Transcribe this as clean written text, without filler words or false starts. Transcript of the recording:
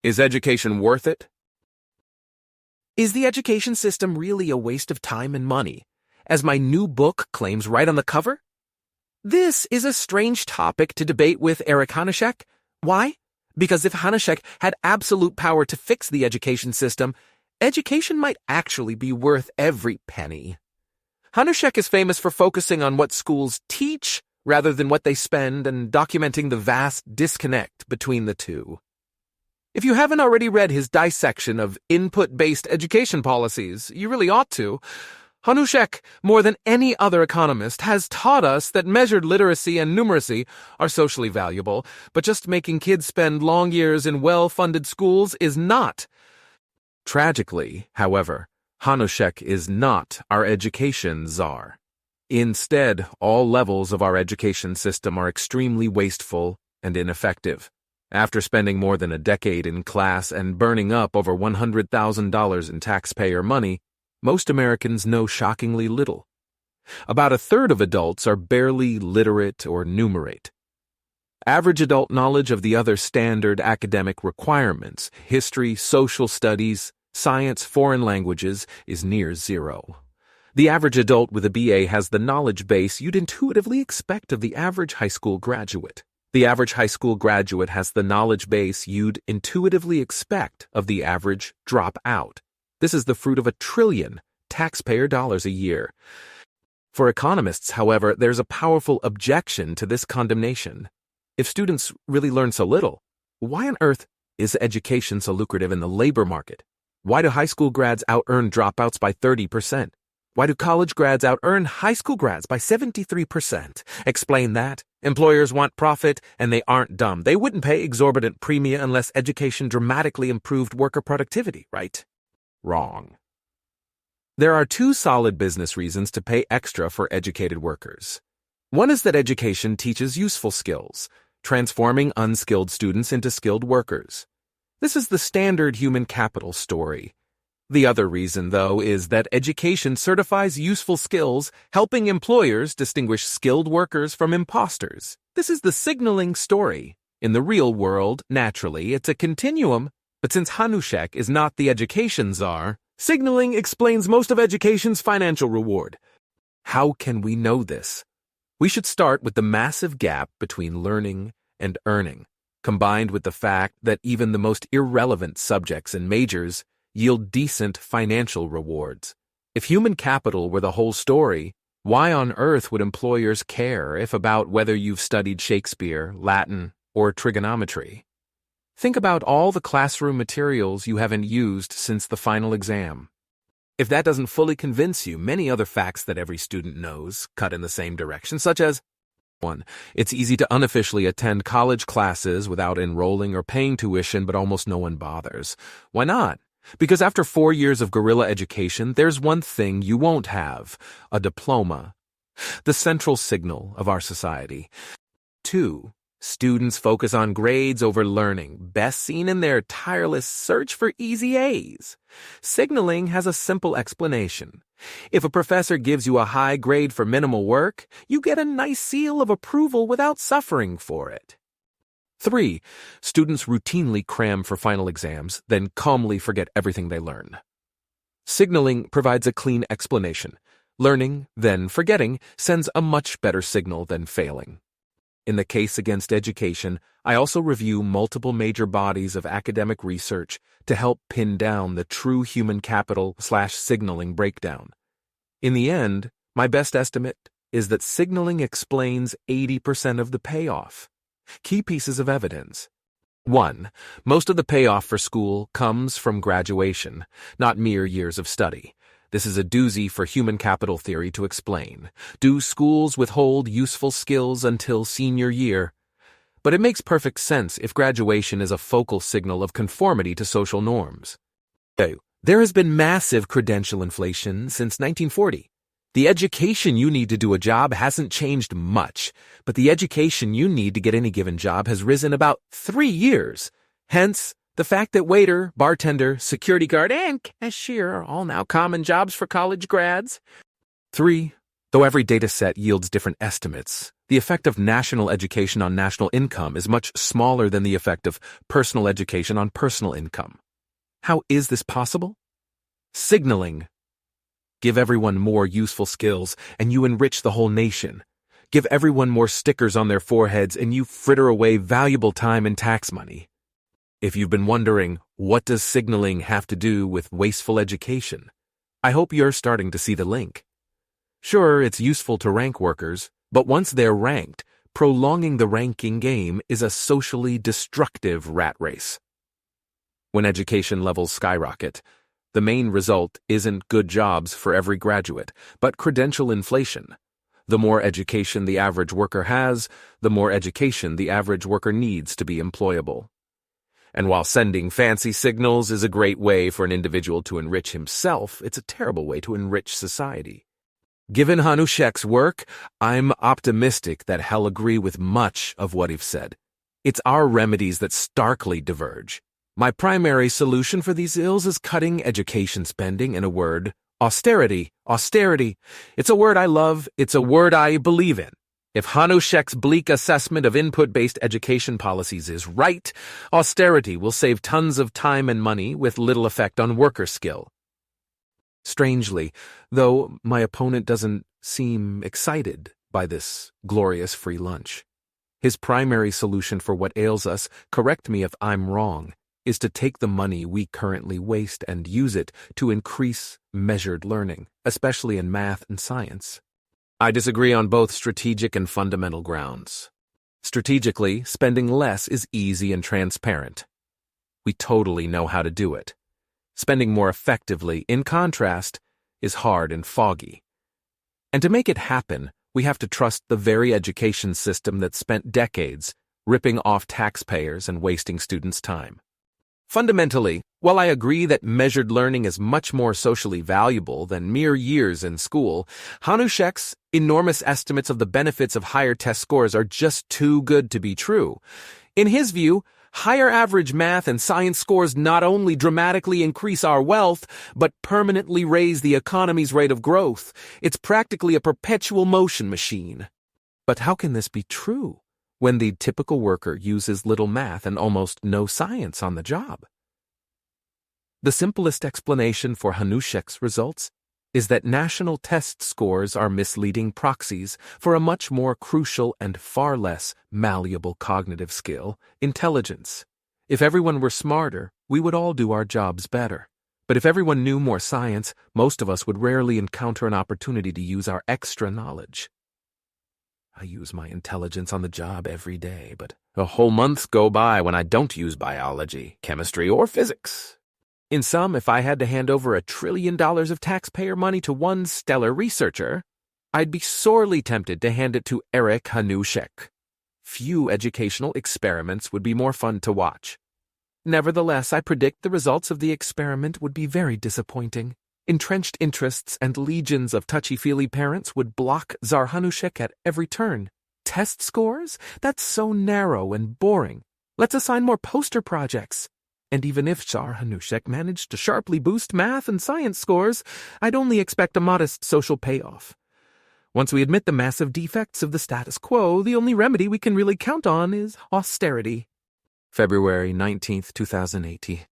Is education worth it? Is the education system really a waste of time and money, as my new book claims right on the cover? This is a strange topic to debate with Eric Hanushek. Why? Because if Hanushek had absolute power to fix the education system, education might actually be worth every penny. Hanushek is famous for focusing on what schools teach rather than what they spend and documenting the vast disconnect between the two. If you haven't already read his dissection of input-based education policies, you really ought to. Hanushek, more than any other economist, has taught us that measured literacy and numeracy are socially valuable, but just making kids spend long years in well-funded schools is not. Tragically, however, Hanushek is not our education czar. Instead, all levels of our education system are extremely wasteful and ineffective. After spending more than a decade in class and burning up over $100,000 in taxpayer money, most Americans know shockingly little. About a third of adults are barely literate or numerate. Average adult knowledge of the other standard academic requirements, history, social studies, science, foreign languages, is near zero. The average adult with a BA has the knowledge base you'd intuitively expect of the average high school graduate. The average high school graduate has the knowledge base you'd intuitively expect of the average dropout. This is the fruit of $1 trillion taxpayer dollars a year. For economists, however, there's a powerful objection to this condemnation. If students really learn so little, why on earth is education so lucrative in the labor market? Why do high school grads out-earn dropouts by 30%? Why do college grads out-earn high school grads by 73%? Explain that. Employers want profit, and they aren't dumb. They wouldn't pay exorbitant premia unless education dramatically improved worker productivity, right? Wrong. There are two solid business reasons to pay extra for educated workers. One is that education teaches useful skills, transforming unskilled students into skilled workers. This is the standard human capital story. The other reason, though, is that education certifies useful skills, helping employers distinguish skilled workers from imposters. This is the signaling story. In the real world, naturally, it's a continuum, but since Hanushek is not the education czar, signaling explains most of education's financial reward. How can we know this? We should start with the massive gap between learning and earning, combined with the fact that even the most irrelevant subjects and majors yield decent financial rewards. If human capital were the whole story, why on earth would employers care if about whether you've studied Shakespeare, Latin, or trigonometry? Think about all the classroom materials you haven't used since the final exam. If that doesn't fully convince you, many other facts that every student knows cut in the same direction, such as 1. It's easy to unofficially attend college classes without enrolling or paying tuition, but almost no one bothers. Why not? Because after 4 years of guerrilla education, there's one thing you won't have: a diploma. The central signal of our society. 2. Students focus on grades over learning, best seen in their tireless search for easy A's. Signaling has a simple explanation. If a professor gives you a high grade for minimal work, you get a nice seal of approval without suffering for it. 3. Students routinely cram for final exams, then calmly forget everything they learn. Signaling provides a clean explanation. Learning, then forgetting, sends a much better signal than failing. In the case against education, I also review multiple major bodies of academic research to help pin down the true human capital/signaling breakdown. In the end, my best estimate is that signaling explains 80% of the payoff. Key pieces of evidence. 1. Most of the payoff for school comes from graduation, not mere years of study. This is a doozy for human capital theory to explain. Do schools withhold useful skills until senior year? But it makes perfect sense if graduation is a focal signal of conformity to social norms. 2. There has been massive credential inflation since 1940. The education you need to do a job hasn't changed much, but the education you need to get any given job has risen about 3 years. Hence, the fact that waiter, bartender, security guard, and cashier are all now common jobs for college grads. 3. Though every data set yields different estimates, The effect of national education on national income is much smaller than the effect of personal education on personal income. How is this possible? Signaling. Give everyone more useful skills, and you enrich the whole nation. Give everyone more stickers on their foreheads, and you fritter away valuable time and tax money. If you've been wondering, what does signaling have to do with wasteful education? I hope you're starting to see the link. Sure, it's useful to rank workers, but once they're ranked, prolonging the ranking game is a socially destructive rat race. When education levels skyrocket, the main result isn't good jobs for every graduate, but credential inflation. The more education the average worker has, the more education the average worker needs to be employable. And while sending fancy signals is a great way for an individual to enrich himself, it's a terrible way to enrich society. Given Hanushek's work, I'm optimistic that he'll agree with much of what he's said. It's our remedies that starkly diverge. My primary solution for these ills is cutting education spending. In a word, austerity. Austerity. It's a word I love. It's a word I believe in. If Hanushek's bleak assessment of input-based education policies is right, austerity will save tons of time and money with little effect on worker skill. Strangely, though, my opponent doesn't seem excited by this glorious free lunch. His primary solution for what ails us, correct me if I'm wrong, is to take the money we currently waste and use it to increase measured learning, especially in math and science. I disagree on both strategic and fundamental grounds. Strategically, spending less is easy and transparent. We totally know how to do it. Spending more effectively, in contrast, is hard and foggy. And to make it happen, we have to trust the very education system that spent decades ripping off taxpayers and wasting students' time. Fundamentally, while I agree that measured learning is much more socially valuable than mere years in school, Hanushek's enormous estimates of the benefits of higher test scores are just too good to be true. In his view, higher average math and science scores not only dramatically increase our wealth, but permanently raise the economy's rate of growth. It's practically a perpetual motion machine. But how can this be true when the typical worker uses little math and almost no science on the job? The simplest explanation for Hanushek's results is that national test scores are misleading proxies for a much more crucial and far less malleable cognitive skill, intelligence. If everyone were smarter, we would all do our jobs better. But if everyone knew more science, most of us would rarely encounter an opportunity to use our extra knowledge. I use my intelligence on the job every day, but a whole month go by when I don't use biology, chemistry, or physics. In sum, if I had to hand over $1 trillion of taxpayer money to one stellar researcher, I'd be sorely tempted to hand it to Eric Hanushek. Few educational experiments would be more fun to watch. Nevertheless, I predict the results of the experiment would be very disappointing. Entrenched interests and legions of touchy-feely parents would block Tsar Hanushek at every turn. Test scores? That's so narrow and boring. Let's assign more poster projects. And even if Tsar Hanushek managed to sharply boost math and science scores, I'd only expect a modest social payoff. Once we admit the massive defects of the status quo, the only remedy we can really count on is austerity. February 19th, 2018.